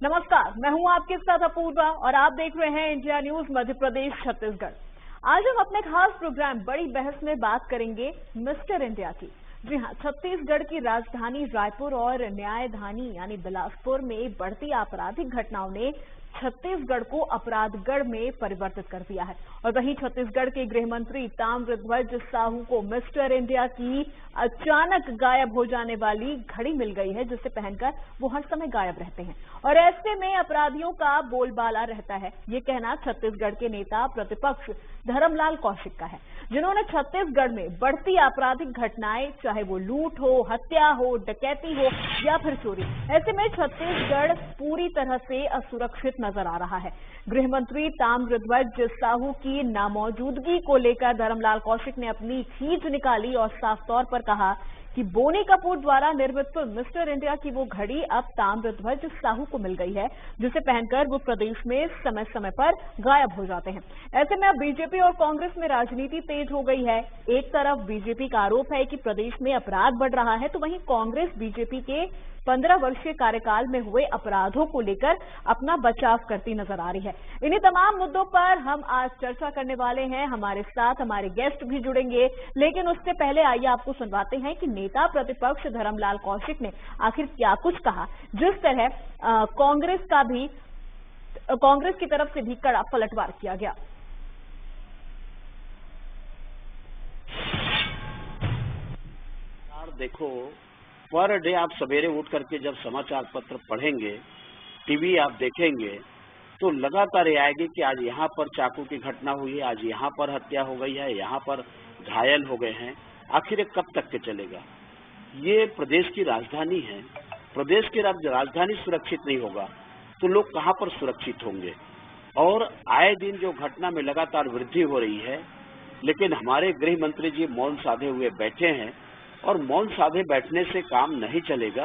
नमस्कार, मैं हूं आपके साथ अपूर्वा और आप देख रहे हैं इंडिया न्यूज मध्य प्रदेश छत्तीसगढ़। आज हम अपने खास प्रोग्राम बड़ी बहस में बात करेंगे मिस्टर इंडिया की। जी हां, छत्तीसगढ़ की राजधानी रायपुर और न्यायधानी यानी बिलासपुर में बढ़ती आपराधिक घटनाओं ने छत्तीसगढ़ को अपराधगढ़ में परिवर्तित कर दिया है। और वहीं छत्तीसगढ़ के गृह मंत्री ताम्रध्वज साहू को मिस्टर इंडिया की अचानक गायब हो जाने वाली घड़ी मिल गई है, जिसे पहनकर वो हर समय गायब रहते हैं और ऐसे में अपराधियों का बोलबाला रहता है। ये कहना छत्तीसगढ़ के नेता प्रतिपक्ष धर्मलाल कौशिक का है, जिन्होंने छत्तीसगढ़ में बढ़ती आपराधिक घटनाएं, चाहे वो लूट हो, हत्या हो, डकैती हो या फिर चोरी, ऐसे में छत्तीसगढ़ पूरी तरह से असुरक्षित नजर आ रहा है। गृह मंत्री ताम्रध्वज साहू की नामौजूदगी को लेकर धर्मलाल कौशिक ने अपनी खींच निकाली और साफ तौर पर कहा कि बोनी कपूर द्वारा निर्मित मिस्टर इंडिया की वो घड़ी अब ताम्रध्वज साहू को मिल गई है, जिसे पहनकर वो प्रदेश में समय समय पर गायब हो जाते हैं। ऐसे में अब बीजेपी और कांग्रेस में राजनीति तेज हो गई है। एक तरफ बीजेपी का आरोप है कि प्रदेश में अपराध बढ़ रहा है, तो वहीं कांग्रेस बीजेपी के 15 वर्षीय कार्यकाल में हुए अपराधों को लेकर अपना बचाव करती नजर आ रही है। इन्हीं तमाम मुद्दों पर हम आज चर्चा करने वाले हैं। हमारे साथ हमारे गेस्ट भी जुड़ेंगे, लेकिन उससे पहले आइए आपको सुनवाते हैं कि नेता प्रतिपक्ष धर्मलाल कौशिक ने आखिर क्या कुछ कहा, जिस तरह कांग्रेस की तरफ से भी कड़ा पलटवार किया गया। देखो, पर डे आप सवेरे उठ करके जब समाचार पत्र पढ़ेंगे, टीवी आप देखेंगे, तो लगातार ये आएगी कि आज यहाँ पर चाकू की घटना हुई है, आज यहाँ पर हत्या हो गई है, यहाँ पर घायल हो गए हैं। आखिर ये कब तक के चलेगा? ये प्रदेश की राजधानी है। प्रदेश की राजधानी सुरक्षित नहीं होगा तो लोग कहाँ पर सुरक्षित होंगे? और आए दिन जो घटना में लगातार वृद्धि हो रही है, लेकिन हमारे गृह मंत्री जी मौन साधे हुए बैठे हैं और मौन साधे बैठने से काम नहीं चलेगा।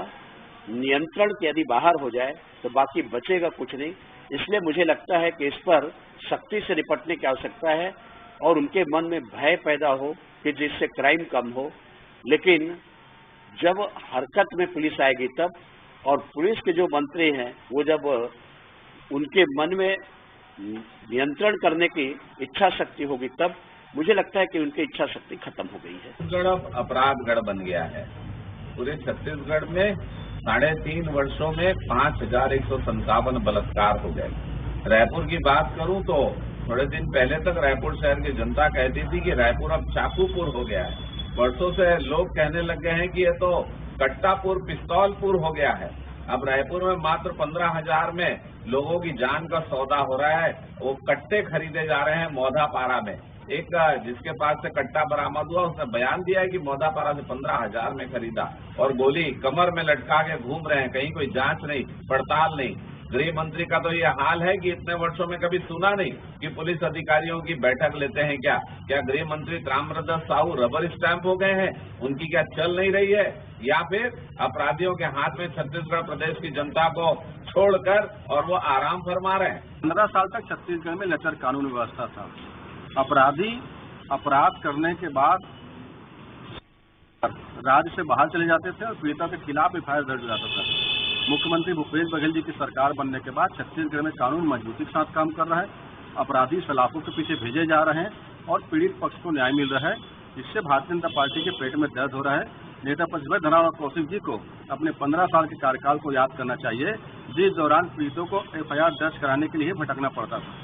नियंत्रण के यदि बाहर हो जाए तो बाकी बचेगा कुछ नहीं। इसलिए मुझे लगता है कि इस पर सख्ती से निपटने की आवश्यकता है और उनके मन में भय पैदा हो कि जिससे क्राइम कम हो। लेकिन जब हरकत में पुलिस आएगी तब, और पुलिस के जो मंत्री हैं वो जब उनके मन में नियंत्रण करने की इच्छा शक्ति होगी, तब मुझे लगता है कि उनकी इच्छा शक्ति खत्म हो गई है। छत्तीसगढ़ अब अपराधगढ़ बन गया है। पूरे छत्तीसगढ़ में 3.5 वर्षों में 5,157 बलात्कार हो गए। रायपुर की बात करूं तो थोड़े दिन पहले तक रायपुर शहर की जनता कहती थी कि रायपुर अब चाकूपुर हो गया है। वर्षों से लोग कहने लग गए हैं कि ये तो कट्टापुर, पिस्तौलपुर हो गया है। अब रायपुर में मात्र 15,000 में लोगों की जान का सौदा हो रहा है। वो कट्टे खरीदे जा रहे हैं मौधापारा में। एक जिसके पास से कट्टा बरामद हुआ, उसने बयान दिया है कि मौधापारा से 15,000 में खरीदा और गोली कमर में लटका के घूम रहे हैं। कहीं कोई जांच नहीं, पड़ताल नहीं। गृह मंत्री का तो ये हाल है कि इतने वर्षों में कभी सुना नहीं कि पुलिस अधिकारियों की बैठक लेते हैं। क्या गृह मंत्री ताम्रध्वज साहू रबर स्टैंप हो गए हैं? उनकी क्या चल नहीं रही है? या फिर अपराधियों के हाथ में छत्तीसगढ़ प्रदेश की जनता को छोड़कर और वो आराम फरमा रहे हैं? 15 साल तक छत्तीसगढ़ में लचर कानून व्यवस्था था। अपराधी अपराध करने के बाद राज्य से बाहर चले जाते थे और पीड़िता के खिलाफ एफआईआर दर्ज हो जाता था। मुख्यमंत्री भूपेश बघेल जी की सरकार बनने के बाद छत्तीसगढ़ में कानून मजबूती के साथ काम कर रहा है। अपराधी सलाखों के पीछे भेजे जा रहे हैं और पीड़ित पक्ष को न्याय मिल रहा है, जिससे भारतीय जनता पार्टी के पेट में दर्द हो रहा है। नेता प्रतिपक्ष धर्मलाल कौशिक जी को अपने 15 साल के कार्यकाल को याद करना चाहिए, जिस दौरान पीड़ितों को एफआईआर दर्ज कराने के लिए भटकना पड़ता था।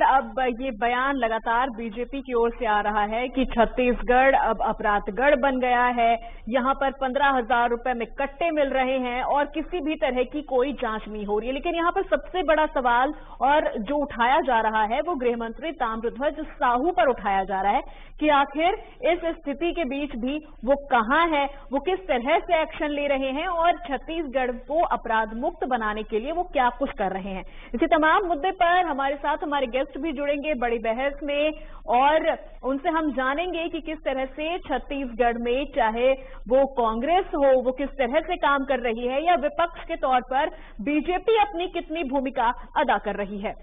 अब ये बयान लगातार बीजेपी की ओर से आ रहा है कि छत्तीसगढ़ अब अपराधगढ़ बन गया है। यहाँ पर 15,000 रुपए में कट्टे मिल रहे हैं और किसी भी तरह की कोई जांच नहीं हो रही है। लेकिन यहाँ पर सबसे बड़ा सवाल और जो उठाया जा रहा है वो गृह मंत्री ताम्रध्वज साहू पर उठाया जा रहा है कि आखिर इस स्थिति के बीच भी वो कहाँ है, वो किस तरह से एक्शन ले रहे हैं और छत्तीसगढ़ को अपराध मुक्त बनाने के लिए वो क्या कुछ कर रहे हैं। इसी तमाम मुद्दे पर हमारे साथ हमारे गेस्ट भी जुड़ेंगे बड़ी बहस में और उनसे हम जानेंगे कि किस तरह से छत्तीसगढ़ में चाहे वो कांग्रेस हो वो किस तरह से काम कर रही है या विपक्ष के तौर पर बीजेपी अपनी कितनी भूमिका अदा कर रही है।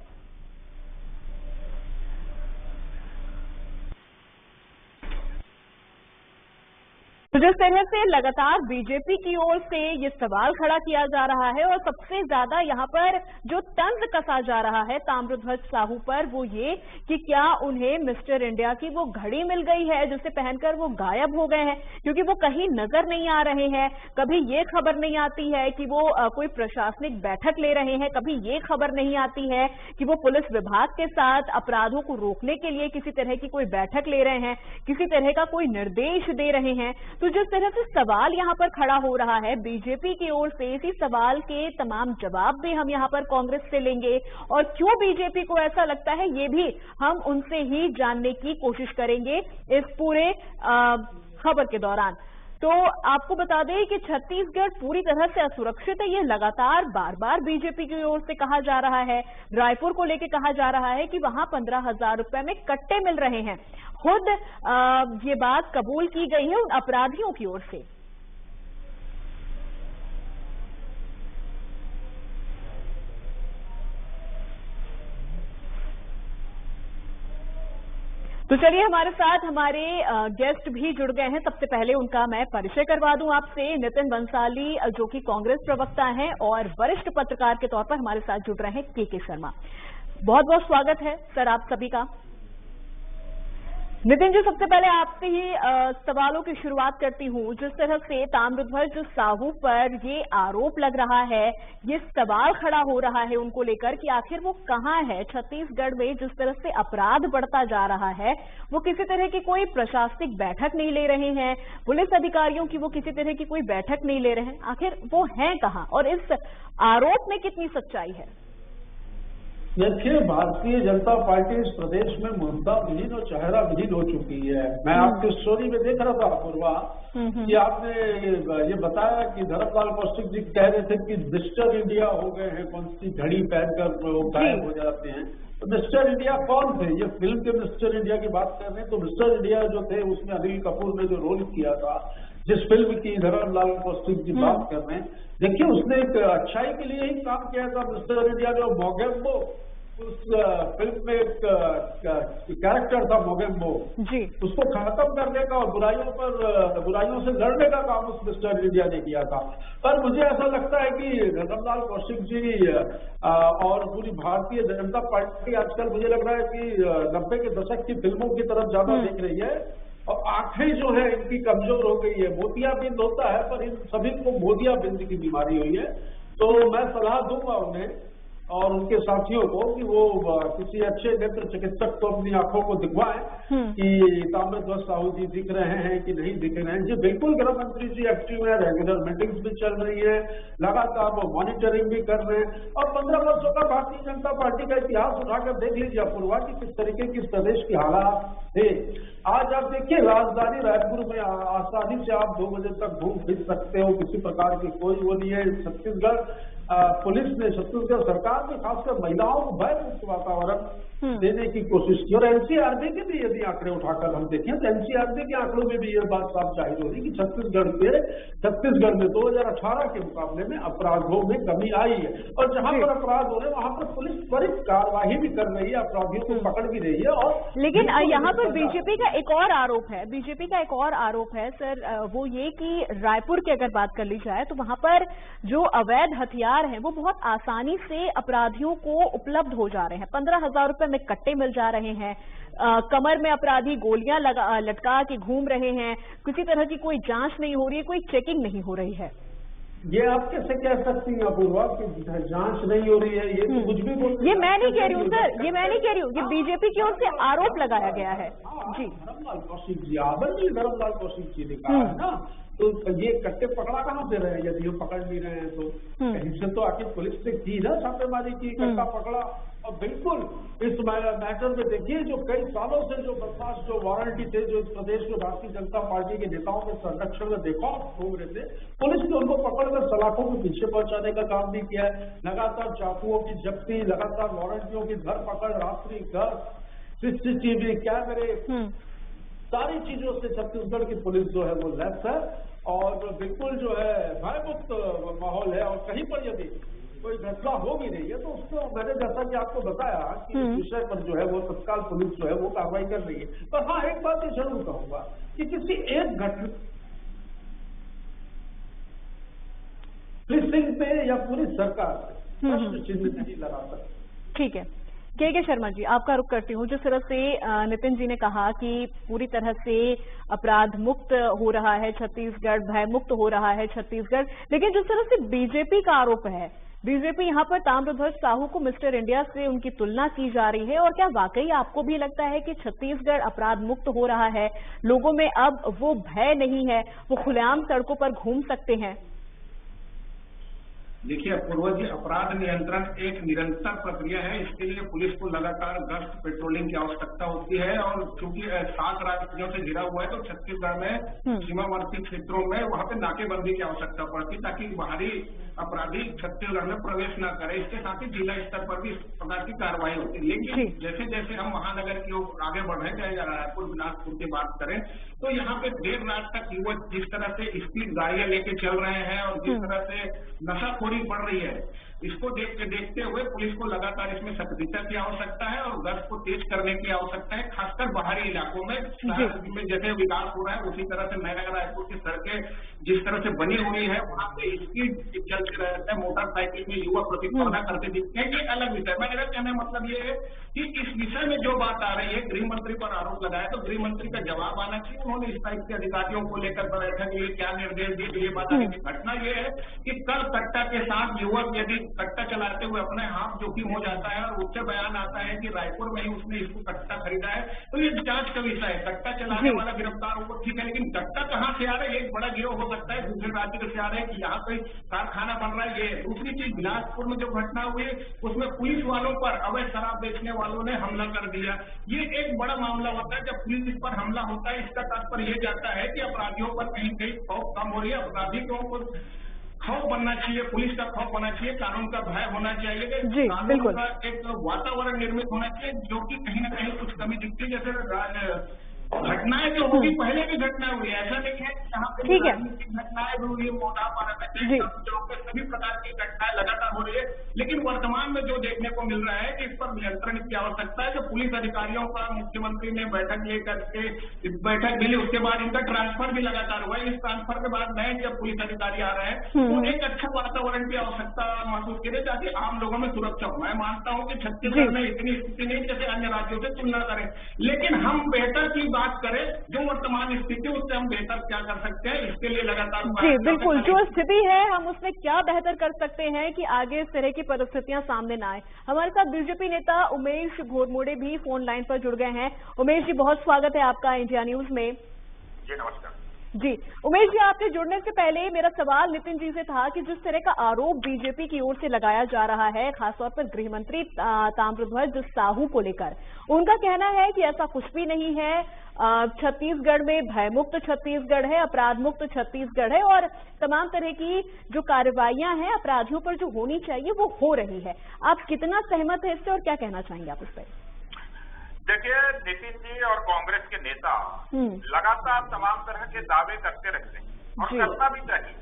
तो जिस तरह से लगातार बीजेपी की ओर से ये सवाल खड़ा किया जा रहा है और सबसे ज्यादा यहाँ पर जो तंज कसा जा रहा है ताम्रध्वज साहू पर, वो ये कि क्या उन्हें मिस्टर इंडिया की वो घड़ी मिल गई है जिसे पहनकर वो गायब हो गए हैं, क्योंकि वो कहीं नजर नहीं आ रहे हैं। कभी ये खबर नहीं आती है कि वो कोई प्रशासनिक बैठक ले रहे हैं, कभी ये खबर नहीं आती है कि वो पुलिस विभाग के साथ अपराधों को रोकने के लिए किसी तरह की कोई बैठक ले रहे हैं, किसी तरह का कोई निर्देश दे रहे हैं। तो जिस तरह से सवाल यहाँ पर खड़ा हो रहा है बीजेपी की ओर से, इसी सवाल के तमाम जवाब भी हम यहाँ पर कांग्रेस से लेंगे और क्यों बीजेपी को ऐसा लगता है ये भी हम उनसे ही जानने की कोशिश करेंगे इस पूरे खबर के दौरान। तो आपको बता दें कि छत्तीसगढ़ पूरी तरह से असुरक्षित है, ये लगातार बार बार बीजेपी की ओर से कहा जा रहा है। रायपुर को लेकर कहा जा रहा है कि वहां 15,000 रुपए में कट्टे मिल रहे हैं। खुद ये बात कबूल की गई है उन अपराधियों की ओर से। तो चलिए हमारे साथ हमारे गेस्ट भी जुड़ गए हैं। सबसे पहले उनका मैं परिचय करवा दूं आपसे। नितिन बंसाली जो कि कांग्रेस प्रवक्ता हैं और वरिष्ठ पत्रकार के तौर पर हमारे साथ जुड़ रहे हैं के शर्मा। बहुत बहुत स्वागत है सर आप सभी का। नितिन जी, सबसे पहले आपसे ही सवालों की शुरुआत करती हूँ। जिस तरह से ताम्रध्वज साहू पर ये आरोप लग रहा है, ये सवाल खड़ा हो रहा है उनको लेकर कि आखिर वो कहाँ है छत्तीसगढ़ में, जिस तरह से अपराध बढ़ता जा रहा है, वो किसी तरह की कोई प्रशासनिक बैठक नहीं ले रहे हैं, पुलिस अधिकारियों की वो किसी तरह की कोई बैठक नहीं ले रहे हैं, आखिर वो हैं कहाँ और इस आरोप में कितनी सच्चाई है? देखिए, भारतीय जनता पार्टी इस प्रदेश में मुद्दा विहीन और चेहरा विहीन हो चुकी है। मैं आपकी स्टोरी में देख रहा था पूर्वा कि आपने ये बताया कि धर्मलाल कौशिक जी कह रहे थे कि मिस्टर इंडिया हो गए हैं, कौन सी घड़ी पहनकर गायब हो जाते हैं। तो मिस्टर इंडिया कौन थे? ये फिल्म के मिस्टर इंडिया की बात कर रहे हैं। तो मिस्टर इंडिया जो थे उसमें अनिल कपूर ने जो रोल किया था, जिस फिल्म की धर्मलाल कौशिक जी बात कर रहे हैं, देखिए उसने एक अच्छाई के लिए ही काम किया था। मिस्टर इंडिया जो मोगेम्बो उस फिल्म में एक कैरेक्टर था मोगेम्बो जी, उसको खत्म करने का और बुराइयों से लड़ने का काम उस मिस्टर इंडिया ने किया था। पर मुझे ऐसा लगता है कि धर्मलाल कौशिक जी और पूरी भारतीय जनता पार्टी आजकल मुझे लग रहा है कि 90 के दशक की फिल्मों की तरफ ज्यादा देख रही है और आंखें जो है इनकी कमजोर हो गई है। मोतियाबिंद होता है पर इन सभी को मोतियाबिंद की बीमारी हुई है। तो मैं सलाह दूंगा उन्हें और उनके साथियों को कि वो किसी अच्छे नेत्र चिकित्सक को अपनी आंखों को दिखवाएं कि ताम्रध्वज साहू जी दिख रहे हैं कि नहीं दिख रहे हैं। जी बिल्कुल, गृह मंत्री जी एक्टिव है, रेगुलर मीटिंग्स भी चल रही है, लगातार वो मॉनिटरिंग भी कर रहे हैं। और 15 वर्षों का भारतीय जनता पार्टी का इतिहास उठाकर देख लीजिए अपूर्वा की किस तरीके की इस प्रदेश के हालात थे। आज आप देखिए राजधानी रायपुर में आसानी से आप 2 बजे तक घूम फिर सकते हो, किसी प्रकार की कोई वो नहीं है। छत्तीसगढ़ पुलिस ने, छत्तीसगढ़ सरकार ने खासकर महिलाओं को भय मुक्त वातावरण देने की कोशिश की। और एनसीआरबी के भी यदि आंकड़े उठाकर हम देखें तो एनसीआरबी के आंकड़ों में भी ये बात साफ जाहिर हो रही कि छत्तीसगढ़ में 2018 के मुकाबले में अपराधों में कमी आई है। और जहां पर अपराध हो रहे हैं वहां पर पुलिस त्वरित कार्यवाही भी कर रही है, अपराधियों को पकड़ भी रही है। और लेकिन यहाँ पर बीजेपी का एक और आरोप है सर, वो ये कि रायपुर की अगर बात कर ली जाए तो वहां पर जो अवैध हथियार हैं वो बहुत आसानी से अपराधियों को उपलब्ध हो जा रहे हैं। 15,000 रुपए में कट्टे मिल जा रहे हैं, कमर में अपराधी गोलियां लटका के घूम रहे हैं, किसी तरह की कोई जांच नहीं हो रही है, कोई चेकिंग नहीं हो रही है। ये आप कैसे कह सकती हैं अपूर्वा कि जांच नहीं हो रही है? ये तो कुछ भी ये मैं नहीं कह रही हूँ सर, ये मैं नहीं कह रही हूँ, ये बीजेपी की ओर से आरोप लगाया गया है। जी, धर्मलाल कौशिक जी, आदरणीय धर्मलाल कौशिक जी ने कहा है ना, तो ये कट्टे पकड़ा कहाँ से रहे? यदि वो पकड़ नहीं रहे हैं तो कहीं से तो आखिर पुलिस ने की ना छापेमारी की, कट्टा पकड़ा। और बिल्कुल इस मैटर में देखिए जो कई सालों से जो बदमाश जो वारंटी थे, जो इस प्रदेश में भारतीय जनता पार्टी के नेताओं के संरक्षण में देखा घूम रहे थे, पुलिस ने उनको पकड़कर सलाखों के पीछे पहुंचाने का काम भी किया है। लगातार चाकुओं की जब्ती, लगातार वारंटियों की धरपकड़, रात्रि गश्त, सीसीटीवी कैमरे, सारी चीजों से छत्तीसगढ़ की पुलिस जो है वो लैस है और बिल्कुल जो है भयमुक्त माहौल है। और कहीं पर यदि कोई घटना हो भी रही है तो उसको मैंने जैसा कि आपको बताया कि इस विषय पर जो है वो तत्काल पुलिस जो है वो कार्रवाई कर रही है। पर हाँ, एक बात ये जरूर कहूंगा कि किसी एक घटना पुलिसिंग पे या पूरी सरकार पे प्रश्न चिन्ह नहीं लगा सकते। ठीक है, के शर्मा जी, आपका रुख करती हूँ। जिस तरह से नितिन जी ने कहा कि पूरी तरह से अपराध मुक्त हो रहा है छत्तीसगढ़, भय मुक्त हो रहा है छत्तीसगढ़, लेकिन जिस तरह से बीजेपी का आरोप है, बीजेपी यहाँ पर ताम्रध्वज साहू को मिस्टर इंडिया से उनकी तुलना की जा रही है, और क्या वाकई आपको भी लगता है कि छत्तीसगढ़ अपराध मुक्त हो रहा है, लोगों में अब वो भय नहीं है, वो खुलेआम सड़कों पर घूम सकते हैं? देखिए अपूर्वा जी, अपराध नियंत्रण एक निरंतर प्रक्रिया है। इसके लिए पुलिस को लगातार गश्त पेट्रोलिंग की आवश्यकता होती है, और चूंकि 7 राज्यों से घिरा हुआ है तो छत्तीसगढ़ में सीमावर्ती क्षेत्रों में वहां पे नाकेबंदी की आवश्यकता पड़ती है ताकि बाहरी अपराधी छत्तीसगढ़ में प्रवेश न करे। इसके साथ ही जिला स्तर पर भी इस प्रकार की कार्रवाई होती है। लेकिन जैसे जैसे हम महानगर की ओर आगे बढ़े, चाहे रायपुर बिलासपुर की बात करें, तो यहाँ पे देर रात तक युवक जिस तरह से स्पीड गाड़ियां लेके चल रहे हैं और जिस तरह से नशाखोरी बढ़ रही है, इसको देखते हुए पुलिस को लगातार इसमें सक्रियता की आवश्यकता है और गश्त को तेज करने की आवश्यकता है, खासकर बाहरी इलाकों में। शहर में जैसे विकास हो रहा है उसी तरह से नया रायपुर की सड़कें जिस तरह से बनी हुई है वहां पे स्पीड चलते रहते हैं, मोटरसाइकिल में युवक प्रतिस्पर्धा करते दिखते हैं। ये अलग विषय। मेरा कहने मतलब ये है कि इस विषय में जो बात आ रही है, गृह मंत्री पर आरोप लगाया तो गृह मंत्री का जवाब आना चाहिए। उन्होंने इस टाइप के अधिकारियों को लेकर बैठक लिए क्या निर्देश दिए, तो ये बात आने की घटना ये है कि कल कट्टा के साथ युवक यदि कट्टा चलाते हुए अपने हाथ जोखिम हो जाता है और उससे बयान आता है कि रायपुर में ही उसने इसको कट्टा खरीदा है, तो ये जांच का विषय है। कट्टा चलाने वाला गिरफ्तार हो ठीक है, लेकिन कट्टा कहाँ से आ रहा है? एक बड़ा गिरोह हो सकता है दूसरे राज्य से आ रहे हैं कि यहाँ कोई कारखाना बन रहा है। ये दूसरी चीज, बिलासपुर में जो घटना हुई उसमें पुलिस वालों पर अवैध शराब बेचने वालों ने हमला कर दिया। ये एक बड़ा मामला होता है जब पुलिस पर हमला होता है। इसका तात्पर्य ये जाता है कि अपराधियों पर कहीं कहीं खौफ कम हो रही है। अपराधियों को खौफ बनना चाहिए, पुलिस का खौफ होना चाहिए, कानून का भय होना चाहिए, कानून का एक वातावरण निर्मित होना चाहिए, जो कि कहीं ना कहीं कुछ कमी दिखती है। जैसे घटनाएं जो होगी, पहले भी घटनाएं हुई, ऐसा नहीं है कि यहाँ पे राजनीतिक घटनाएं भी हुई, सभी प्रकार की घटनाएं लगातार हो रही है। लेकिन वर्तमान में जो देखने को मिल रहा है कि इस पर नियंत्रण की आवश्यकता है। जो पुलिस अधिकारियों का मुख्यमंत्री ने बैठक लेकर के बैठक मिली, उसके बाद इनका ट्रांसफर भी लगातार हुआ है। इस ट्रांसफर के बाद नए जब पुलिस अधिकारी आ रहे हैं तो एक अच्छा वातावरण की आवश्यकता महसूस की ताकि आम लोगों में सुरक्षा हो। मैं मानता हूँ कि छत्तीसगढ़ में इतनी स्थिति नहीं जैसे अन्य राज्यों से तुलना करें, लेकिन हम बेहतर की बात करें, जो वर्तमान स्थिति उससे हम बेहतर क्या कर सकते हैं, इसके लिए लगातार जी बिल्कुल, जो स्थिति है हम उसमें क्या बेहतर कर सकते हैं कि आगे इस तरह की परिस्थितियां सामने ना आए। हमारे साथ बीजेपी नेता उमेश घोरमोड़े भी फोन लाइन पर जुड़ गए हैं। उमेश जी, बहुत स्वागत है आपका इंडिया न्यूज में। जी नमस्कार। जी उमेश जी, आपके जुड़ने से पहले मेरा सवाल नितिन जी से था कि जिस तरह का आरोप बीजेपी की ओर से लगाया जा रहा है, खासतौर पर गृह मंत्री ताम्रध्वज साहू को लेकर, उनका कहना है कि ऐसा कुछ भी नहीं है, छत्तीसगढ़ में भयमुक्त छत्तीसगढ़ है, अपराध मुक्त छत्तीसगढ़ है और तमाम तरह की जो कार्रवाइयां हैं अपराधियों पर जो होनी चाहिए वो हो रही है। आप कितना सहमत है इससे और क्या कहना चाहेंगे आप इस पर? देखिए, नितिन जी और कांग्रेस के नेता लगातार तमाम तरह के दावे करते रहते हैं और करना भी चाहिए,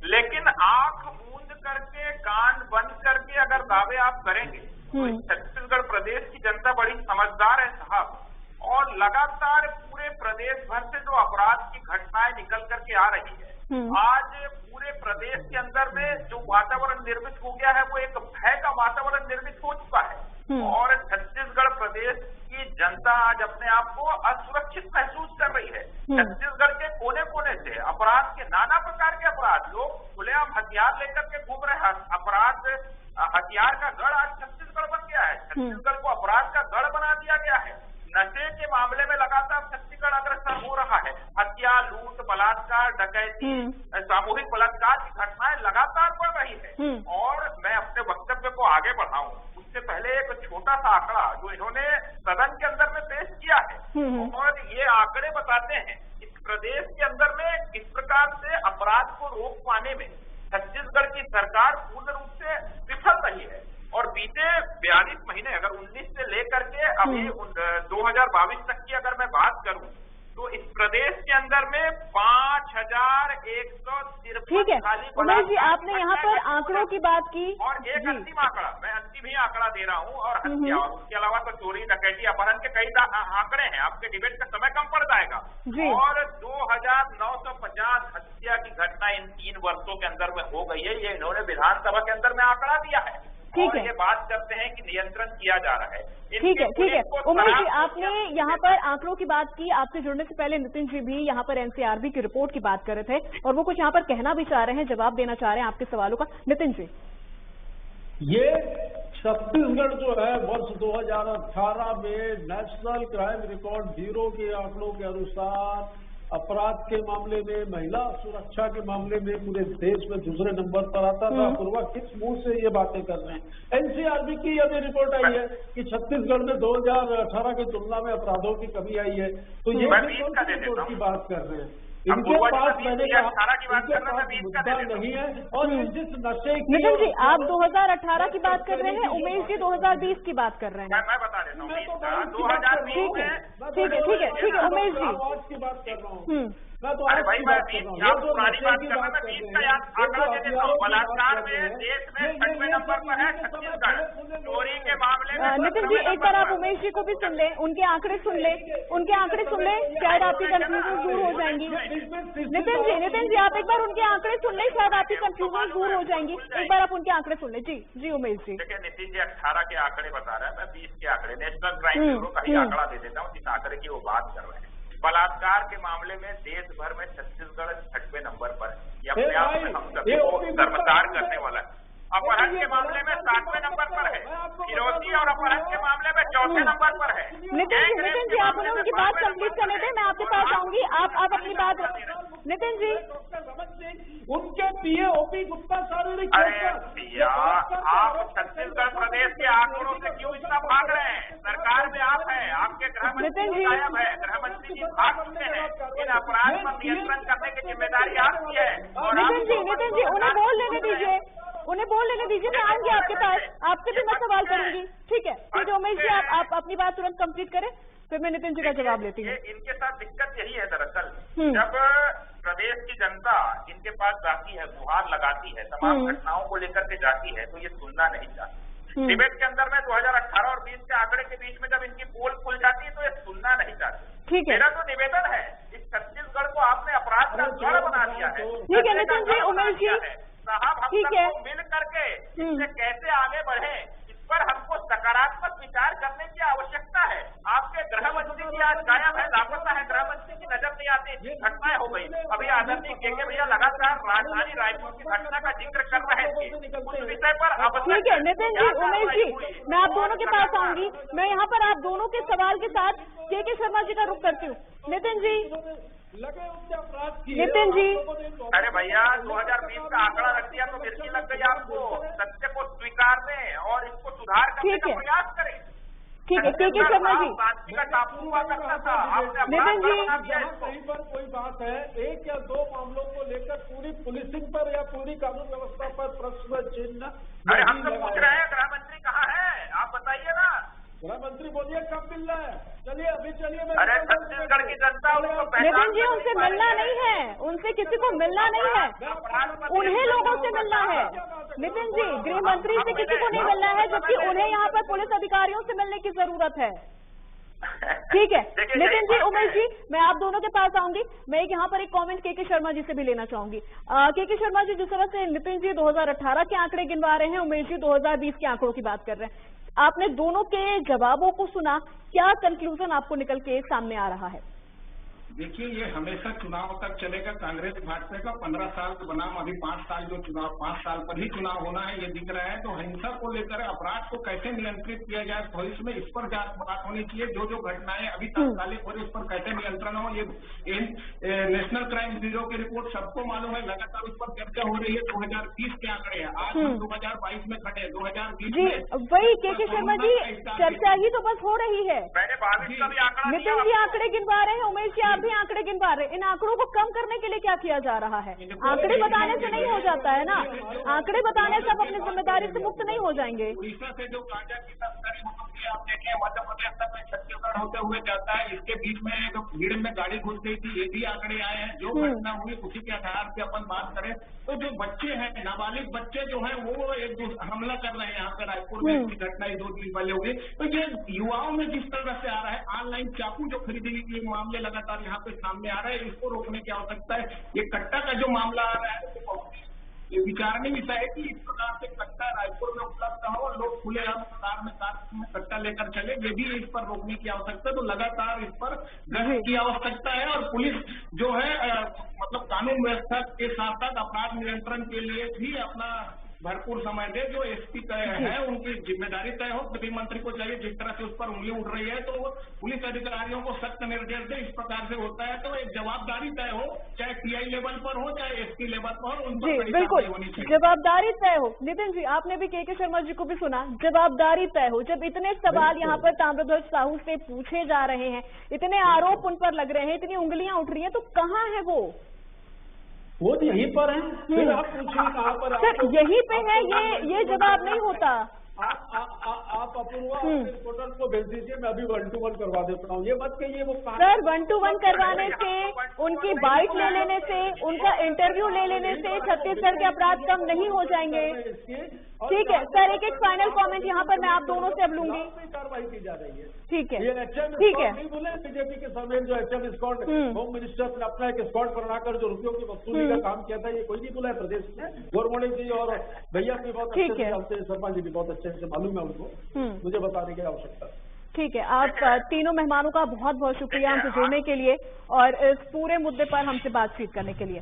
लेकिन आंख मूंद करके कान बंद करके अगर दावे आप करेंगे तो छत्तीसगढ़ प्रदेश की जनता बड़ी समझदार है साहब, और लगातार पूरे प्रदेश भर से जो अपराध की घटनाएं निकल करके आ रही है, आज पूरे प्रदेश के अंदर में जो वातावरण निर्मित हो गया है वो एक भय का वातावरण निर्मित हो चुका है और छत्तीसगढ़ प्रदेश की जनता आज अपने आप को असुरक्षित महसूस कर रही है। छत्तीसगढ़ के कोने कोने से अपराध के नाना प्रकार के अपराध, लोग खुलेआम हथियार लेकर के घूम रहे हैं। अपराध हथियार का गढ़ आज छत्तीसगढ़ बन गया है। छत्तीसगढ़ को अपराध का गढ़ बना दिया गया है। नशे के मामले में लगातार छत्तीसगढ़ अग्रसर हो रहा है। हत्या, लूट, बलात्कार, डकैती, सामूहिक बलात्कार की घटनाएं लगातार बढ़ रही है। और मैं अपने वक्तव्य को आगे बढ़ाऊं उससे पहले एक छोटा सा आंकड़ा जो इन्होंने सदन के अंदर में पेश किया है, और ये आंकड़े बताते हैं कि प्रदेश के अंदर में किस प्रकार से अपराध को रोक पाने में छत्तीसगढ़ की सरकार पूर्ण रूप से विफल रही है। और बीते 42 महीने, अगर 19 से लेकर के अभी 2022 तक की अगर मैं बात करूं, तो इस प्रदेश के अंदर में 5,153 ठीक है उमेश जी, आपने यहाँ पर आंकड़ों की बात की और एक अंतिम आंकड़ा, मैं अंतिम ही आंकड़ा दे रहा हूँ, और हत्या और उसके अलावा तो चोरी डकैती अपहरण के कई आंकड़े हैं, आपके डिबेट का समय कम पड़ जाएगा। और 2,950 हत्या की घटना इन 3 वर्षों के अंदर में हो गई है, ये इन्होंने विधानसभा के अंदर में आंकड़ा दिया है। ठीक है, ये बात करते हैं कि नियंत्रण किया जा रहा है। ठीक है उमेश जी, आपने यहाँ पर आंकड़ों की बात की। आपसे जुड़ने से पहले नितिन जी भी यहाँ पर एनसीआरबी की रिपोर्ट की बात कर रहे थे और वो कुछ यहाँ पर कहना भी चाह रहे हैं, जवाब देना चाह रहे हैं आपके सवालों का। नितिन जी, ये छत्तीसगढ़ जो है वर्ष 2018 में नेशनल क्राइम रिकॉर्ड ब्यूरो के आंकड़ों के अनुसार अपराध के मामले में, महिला सुरक्षा के मामले में पूरे देश में दूसरे नंबर पर आता था। पूर्वा किस मुंह से ये बातें कर रहे हैं? एनसीआरबी की अभी रिपोर्ट आई है कि छत्तीसगढ़ में 2018 की तुलना में अपराधों की कमी आई है, तो ये रिपोर्ट की बात कर रहे हैं। इनके पास मैंने कहा मुद्दा नहीं है। और जिस नशे की, नितिन जी आप 2018 की बात कर रहे हैं, उमेश जी 2020 की बात कर रहे हैं। मैं बता देता हूँ, 2020 ठीक है उमेश जी की बात कर रहा हूँ। अरे भाई मैं 20 आप पुरानी बात कर रहा हूँ, मैं 20 का आंकड़ा दे देता हूँ। बलात्कार में देश में 6वें नंबर पर है छत्तीसगढ़। चोरी के मामले में नितिन जी एक बार आप उमेश जी को भी सुन लें, उनके आंकड़े सुन लें, शायद आपकी कंफ्यूजन दूर हो जाएंगी। नितिन जी आप एक बार उनके आंकड़े सुन लें, शायद आपकी कंफ्यूजन दूर हो जाएंगी। एक बार आप उनके आंकड़े सुन लें। जी उमेश जी। देखिए नितिन जी 18 के आंकड़े बता रहे हैं, मैं 20 के आंकड़े नेशनल क्राइम ब्यूरो का ही आंकड़ा दे देता हूँ जिस आंकड़े की वो बात कर रहे हैं। बलात्कार के मामले में देश भर में छत्तीसगढ़ 6वें नंबर पर है। ये अपने आप में हम सभी को शर्मसार करने वाला है। अपहरण के मामले में 7वें नंबर पर है। फिरौती और अपहरण के मामले में 4थे नंबर पर है। नितिन जी आप उनकी बात कंप्लीट करने दें, मैं आपके पास आऊंगी। आप अपनी बात नितिन जी। उनके पीएओपी गुप्ता शारीरिक, अरे भैया आप छत्तीसगढ़ प्रदेश के आंकड़ों से क्यों इतना भाग रहे हैं? सरकार में आप हैं, आपके गृह मंत्री गायब है, गृह मंत्री जी भाग चुके हैं। इन अपराध पर नियंत्रण करने की जिम्मेदारी आपकी है। नितिन जी उन्हें बोल लेने दीजिए, मैं आऊंगी आपके पास, आपसे भी मैं सवाल करूंगी। ठीक है उमेश जी आप अपनी बात तुरंत कंप्लीट करें, फिर मैं नितिन जी का जवाब लेती हूँ। इनके साथ दिक्कत यही है दरअसल, जब प्रदेश की जनता इनके पास जाती है, गुहार लगाती है, तमाम घटनाओं को लेकर के जाती है, तो ये सुनना नहीं चाहती। डिबेट के अंदर में 2018 और 20 के आंकड़े के बीच में जब इनकी पोल खुल जाती है तो ये सुनना नहीं चाहती। ठीक है, मेरा तो निवेदन है, इस छत्तीसगढ़ को आपने अपराध का गढ़ बना दिया है। ठीक है नितिन जी, उमेश जी साहब, हम सबको मिल करके इससे कैसे आगे बढ़े, इस पर हमको सकारात्मक विचार करने की आवश्यकता है। आपके गृह मंत्री की आज गायब है, लापता है, गृह मंत्री की नजर नहीं आती, घटनाएं हो गई। अभी आदरणीय के भैया लगातार राजधानी रायपुर की घटना का जिक्र कर रहे थे, उस विषय पर अब ठीक है नितिन जी, उमेश जी मैं आप दोनों के पास आऊंगी। मैं यहाँ पर आप दोनों के सवाल के साथ के शर्मा जी का रुख करती हूँ। नितिन जी अरे भैया 2020 का आंकड़ा रख दिया तो मिर्ची लग गई आपको। सत्य को स्वीकारने और इसको सुधार करने का प्रयास करें। ठीक है के शर्मा जी। शांति का टापू हुआ करता था, आपने नितिन जी कहीं पर कोई बात है, 1 या 2 मामलों को लेकर पूरी पुलिसिंग पर या पूरी कानून व्यवस्था पर प्रश्न चिन्ह। अरे हम तो पूछ रहे हैं गृह मंत्री कहाँ है, आप बताइए ना। गृह मंत्री बोलिए कब मिल रहा है? चलिए अभी चलिए। अरे छत्तीसगढ़ की जनता उनको नितिन जी उनसे मिलना नहीं है, उनसे किसी को मिलना नहीं है, उन्हें लोगों से मिलना है। नितिन जी गृह मंत्री से किसी को नहीं मिलना है, जबकि उन्हें यहाँ पर पुलिस अधिकारियों से मिलने की जरूरत है। ठीक है नितिन जी, उमेश जी मैं आप दोनों के पास आऊंगी। मैं यहाँ पर एक कमेंट के शर्मा जी से भी लेना चाहूंगी। के शर्मा जी जिस तरह से नितिन जी 2018 के आंकड़े गिनवा रहे हैं, उमेश जी 2020 के आंकड़ों की बात कर रहे हैं, आपने दोनों के जवाबों को सुना, क्या कंक्लूजन आपको निकल के सामने आ रहा है? देखिए ये हमेशा चुनाव तक चलेगा। कांग्रेस भाजपा का 15 साल के बनाम अभी 5 साल जो चुनाव 5 साल पर ही चुनाव होना है ये दिख रहा है। तो हिंसा को लेकर अपराध को कैसे नियंत्रित किया जाए भविष्य में, इस पर बात होनी चाहिए। जो घटनाएं अभी तात्कालिक हो रही उस पर कैसे नियंत्रण हो, ये नेशनल क्राइम ब्यूरो की रिपोर्ट सबको मालूम है, लगातार उस पर चर्चा हो रही है। 2030 के आंकड़े हैं, आज हम 2022 में खड़े, 2020 जी वही के शर्मा जी चर्चा ही तो बस हो रही है। मैंने 22 का भी आंकड़ा नितिन जी आंकड़े गिनवा रहे हैं, उमेश जी आप भी आंकड़े गिनवा रहे हैं। इन आंकड़ों को कम करने के लिए क्या किया जा रहा है? आंकड़े बताने से नहीं हो जाता है ना, आंकड़े बताने से आप अपनी जिम्मेदारी से मुक्त नहीं हो जाएंगे। उड़ीसा से जो गांजा की तस्करी कि आप देखें मध्य प्रदेश तक में छत्तीसगढ़ होते हुए जाता है, इसके बीच में एक भीड़ में गाड़ी घुस गई थी, ये भी आंकड़े आए हैं। जो घटना हुई उसी के आधार पे अपन बात करें तो जो बच्चे हैं, नाबालिग बच्चे जो हैं वो एक हमला कर रहे हैं। यहाँ पे रायपुर में इसकी घटना 2 दिन पहले हुई। तो ये युवाओं में जिस तरह से आ रहा है, ऑनलाइन चाकू जो खरीदने के मामले लगातार यहाँ पे सामने आ रहे हैं, इसको रोकने की आवश्यकता है। ये कट्टा का जो मामला आ रहा है ये विचारणीय विषय है कि इस प्रकार से कट्टा रायपुर में उपलब्ध हो और लोग खुलेआम कार में कट्टा लेकर चले, ये भी इस पर रोकने की आवश्यकता है। तो लगातार इस पर गश्त की आवश्यकता है और पुलिस जो है मतलब कानून व्यवस्था के साथ साथ अपराध नियंत्रण के लिए भी अपना भरपूर समय दे। जो एसपी तय है उनकी जिम्मेदारी तय हो, गृह मंत्री को चाहिए जिस तरह से उस पर उंगली उठ रही है तो पुलिस अधिकारियों को सख्त निर्देश दे। इस प्रकार से होता है तो एक जवाबदारी तय हो, चाहे टीआई लेवल पर हो चाहे एसपी लेवल पर हो, उन पर बिल्कुल जवाबदारी तय हो। नितिन जी, आपने भी के शर्मा जी को भी सुना, जवाबदारी तय हो। जब इतने सवाल यहाँ पर ताम्रध्वज साहू से पूछे जा रहे हैं, इतने आरोप उन पर लग रहे हैं, इतनी उंगलियां उठ रही हैं, तो कहाँ है वो तो यहीं पर है। फिर आप पूछिए कहाँ पर? सर यहीं पे है, ये जवाब नहीं होता। आप अपूर्वा रिपोर्टर को भेज दीजिए, मैं अभी 1 to 1 करवा देता हूँ। ये मत कहिए वो सर 1 to 1 करवाने से, उनकी बाइट ले लेने से, उनका इंटरव्यू ले लेने से छत्तीसगढ़ के अपराध कम नहीं हो जाएंगे। ठीक है सर, एक फाइनल कमेंट यहाँ पर मैं आप दोनों से अब लूंगी। कार्रवाई की जा रही है। ठीक है, ठीक है। नहीं बोले बीजेपी के समय जो एचएम स्क्वाड, होम मिनिस्टर ने अपना एक स्क्वाड बनाकर जो रुपयों की वसूली का काम किया था, ये कोई नहीं बोला है प्रदेश में। गोरमोड़े जी और भैया भी बहुत अच्छे से जानते हैं, शर्मा जी भी बहुत अच्छे से मालूम है उनको, मुझे बताने की आवश्यकता। ठीक है, आप तीनों मेहमानों का बहुत बहुत शुक्रिया हमसे जुड़ने के लिए और इस पूरे मुद्दे पर हमसे बातचीत करने के लिए।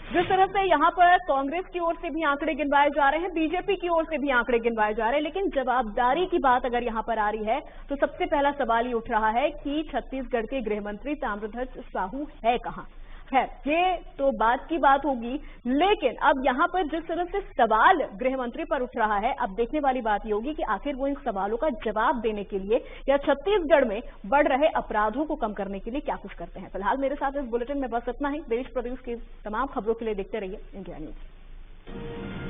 जिस तरह से यहाँ पर कांग्रेस की ओर से भी आंकड़े गिनवाए जा रहे हैं, बीजेपी की ओर से भी आंकड़े गिनवाए जा रहे हैं, लेकिन जवाबदारी की बात अगर यहाँ पर आ रही है तो सबसे पहला सवाल ये उठ रहा है कि छत्तीसगढ़ के गृह मंत्री ताम्रध्वज साहू है कहाँ। है ये तो बात की बात होगी, लेकिन अब यहाँ पर जिस तरह से सवाल गृह मंत्री पर उठ रहा है, अब देखने वाली बात ये होगी कि आखिर वो इन सवालों का जवाब देने के लिए या छत्तीसगढ़ में बढ़ रहे अपराधों को कम करने के लिए क्या कुछ करते हैं। फिलहाल मेरे साथ इस बुलेटिन में बस इतना ही। देश प्रदेश की तमाम खबरों के लिए देखते रहिए इंडिया न्यूज।